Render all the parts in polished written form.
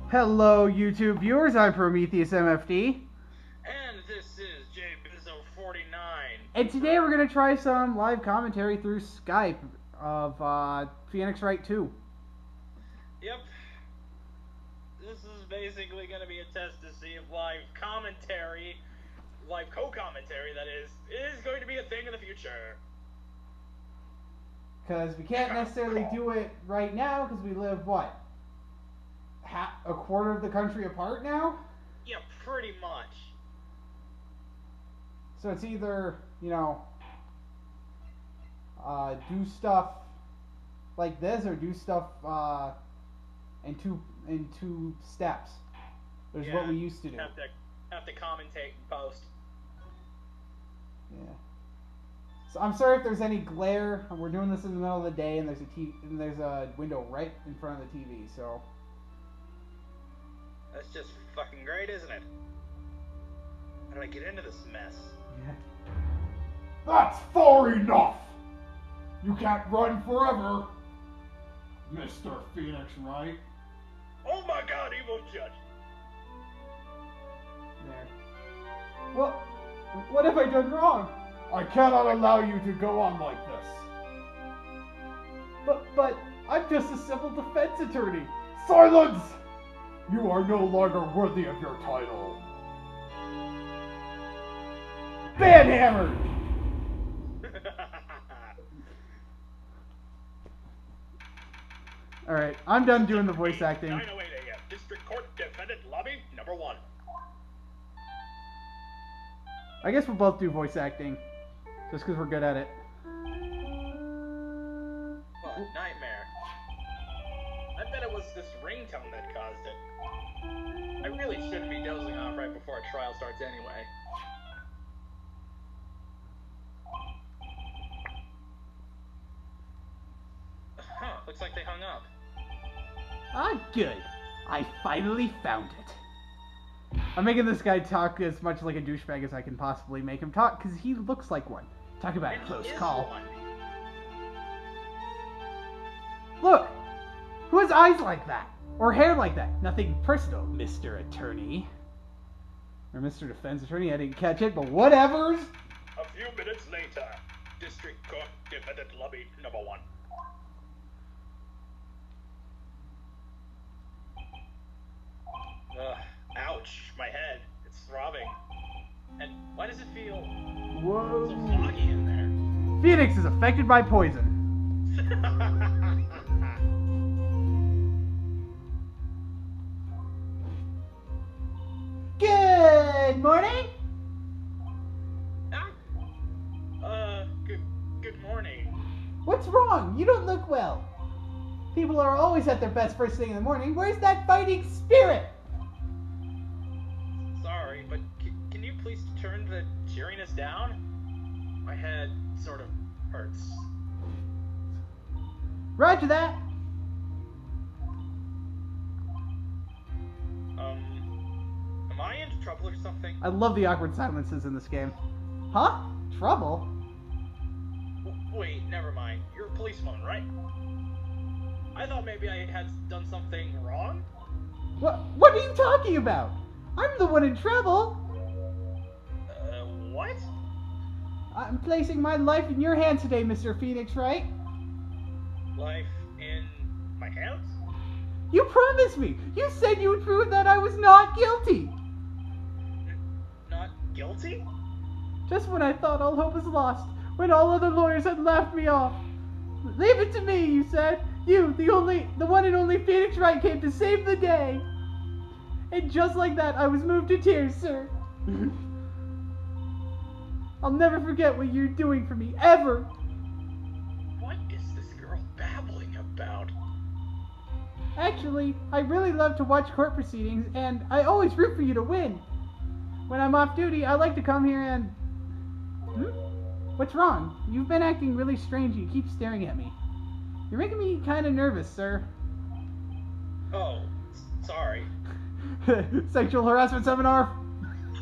Hello, YouTube viewers. I'm PrometheusMFD. And this is JBizzo49. And today we're going to try some live commentary through Skype of Wright 2. Yep. This is basically going to be a test to see if live commentary, live co-commentary that is going to be a thing in the future. Because we can't necessarily do it right now because we live, what? A quarter of the country apart now? Yeah, pretty much. So it's either, you know, do stuff like this or do stuff in two steps. There's what we used to do. Have to commentate and post. Yeah. So I'm sorry if there's any glare. We're doing this in the middle of the day, and there's a window right in front of the TV. So that's just fucking great, isn't it? How did I get into this mess? Yeah. That's far enough! You can't run forever, Mr. Phoenix Wright. Oh my god, evil judge! There. Well, what have I done wrong? I cannot allow you to go on like this. But I'm just a civil defense attorney. Silence! You are no longer worthy of your title. Banhammered! Alright, I'm done doing the voice acting. 9:08 a.m. District Court Defendant Lobby Number 1. I guess we'll both do voice acting, just because we're good at it. What a nightmare. I bet it was this ringtone that caused it. I really shouldn't be dozing off right before a trial starts anyway. Huh, looks like they hung up. Ah, good. I finally found it. I'm making this guy talk as much like a douchebag as I can possibly make him talk, because he looks like one. Talk about a close call. One. Look! Who has eyes like that? Or hair like that? Nothing personal, Mr. Attorney. Or Mr. Defense Attorney, I didn't catch it, but whatevers! A few minutes later, District Court Defendant Lobby Number 1. Ouch, my head. It's throbbing. And why does it feel Whoa. so foggy in there? Phoenix is affected by poison. Good morning! Good morning. What's wrong? You don't look well. People are always at their best first thing in the morning. Where's that fighting spirit? Sorry, but can you please turn the cheeriness down? My head sort of hurts. Roger that. Am I in trouble or something? I love the awkward silences in this game. Huh? Trouble? Wait, never mind. You're a policeman, right? I thought maybe I had done something wrong? What are you talking about? I'm the one in trouble. What? I'm placing my life in your hands today, Mr. Phoenix Wright. Life in my hands? You promised me. You said you would prove that I was not guilty. Not guilty? Just when I thought all hope was lost, when all other lawyers had laughed me off. Leave it to me, you said. You, the one and only Phoenix Wright, came to save the day. And just like that, I was moved to tears, sir. I'll never forget what you're doing for me, ever. What is this girl babbling about? Actually, I really love to watch court proceedings, and I always root for you to win. When I'm off duty, I like to come here and... What's wrong? You've been acting really strange. You keep staring at me. You're making me kind of nervous, sir. Oh, sorry. Sexual harassment seminar?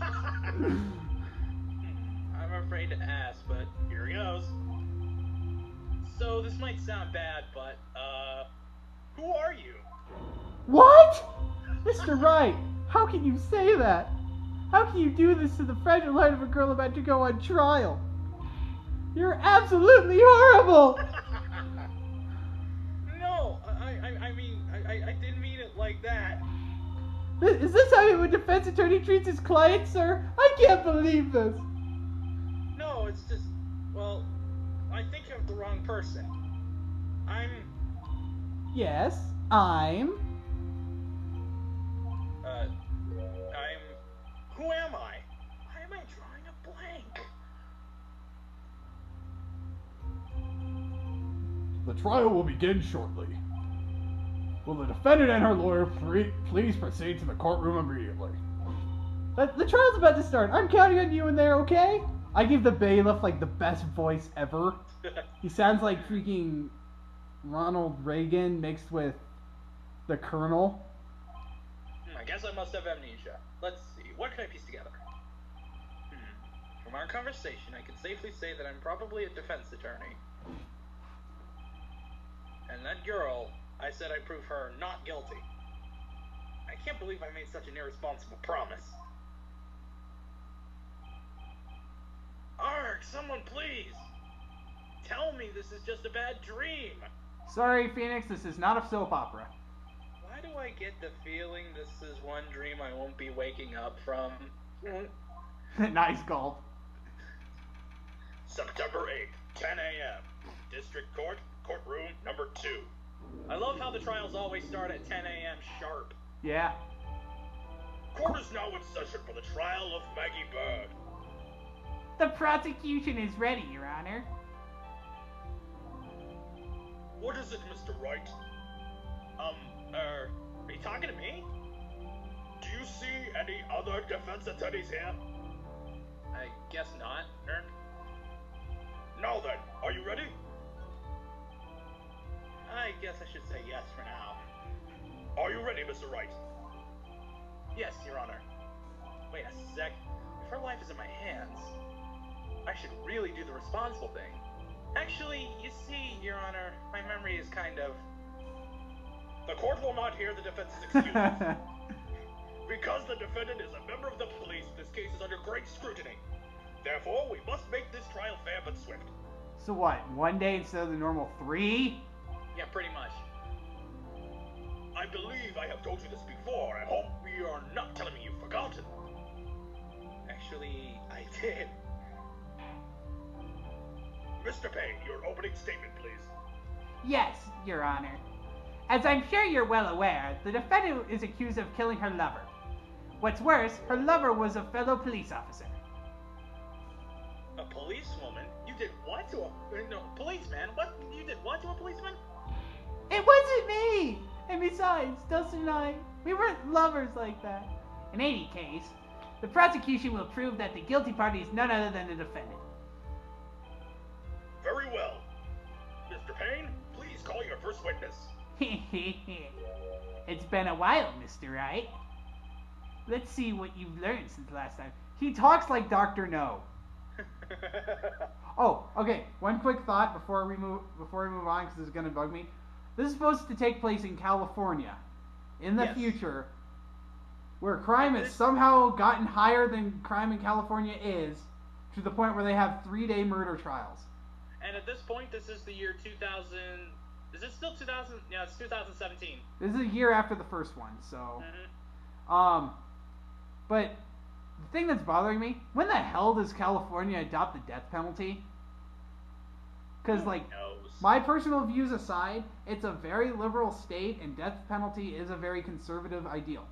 I'm afraid to ask, but here goes. So this might sound bad, but, who are you? What? Mr. Wright, how can you say that? How can you do this to the fragile heart of a girl about to go on trial? You're absolutely horrible! No, I didn't mean it like that. Is this how a defense attorney treats his client, sir? I can't believe this. No, it's just, well, I think you have the wrong person. Yes, I'm... Who am I? Why am I drawing a blank? The trial will begin shortly. Will the defendant and her lawyer please proceed to the courtroom immediately? The trial's about to start. I'm counting on you in there, okay? I give the bailiff, like, the best voice ever. He sounds like freaking Ronald Reagan mixed with the Colonel. I guess I must have amnesia. Let's see, what can I piece together? From our conversation, I can safely say that I'm probably a defense attorney. And that girl, I said I'd prove her not guilty. I can't believe I made such an irresponsible promise. Arg, someone please! Tell me this is just a bad dream! Sorry, Phoenix, this is not a soap opera. Why do I get the feeling this is one dream I won't be waking up from? Nice gulp. September 8th, 10 a.m. District Court, courtroom number 2. I love how the trials always start at 10 a.m. sharp. Yeah. Court is now in session for the trial of Maggie Bird. The prosecution is ready, Your Honor. What is it, Mr. Wright? Are you talking to me? Do you see any other defense attorneys here? I guess not, Nerd. Now then, are you ready? I guess I should say yes for now. Are you ready, Mr. Wright? Yes, Your Honor. Wait a sec. If her life is in my hands, I should really do the responsible thing. Actually, you see, Your Honor, my memory is kind of... The court will not hear the defense's excuses. Because the defendant is a member of the police, this case is under great scrutiny. Therefore, we must make this trial fair but swift. So what, 1 day instead of the normal 3? Yeah, pretty much. I believe I have told you this before. I hope you are not telling me you've forgotten. Actually, I did. Mr. Payne, your opening statement, please. Yes, Your Honor. As I'm sure you're well aware, the defendant is accused of killing her lover. What's worse, her lover was a fellow police officer. A policewoman? You did what to a... No, policeman? What? You did what to a policeman? It wasn't me! And besides, Dustin and I, we weren't lovers like that. In any case, the prosecution will prove that the guilty party is none other than the defendant. Very well. Mr. Payne, please call your first witness. It's been a while, Mr. Wright. Let's see what you've learned since last time. He talks like Dr. No. Oh, okay. One quick thought before we move on, because this is going to bug me. This is supposed to take place in California, in the future, where crime has somehow gotten higher than crime in California is, to the point where they have 3-day murder trials. And at this point, this is the year 2000... Is it still 2000? Yeah, it's 2017. This is a year after the first one, so... But the thing that's bothering me, when the hell does California adopt the death penalty? Because, like, my personal views aside, it's a very liberal state, and death penalty is a very conservative ideal.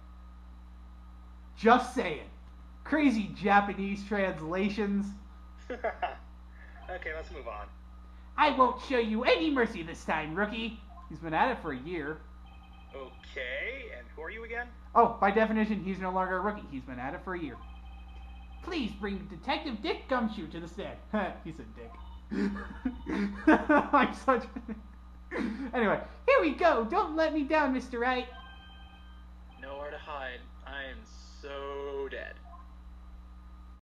Just saying. Crazy Japanese translations. Okay, let's move on. I won't show you any mercy this time, rookie. He's been at it for a year. Okay, and who are you again? Oh, by definition, he's no longer a rookie. He's been at it for a year. Please bring Detective Dick Gumshoe to the stand. He said Dick. I'm such... Anyway, here we go. Don't let me down, Mr. Wright. Nowhere to hide. I am so dead.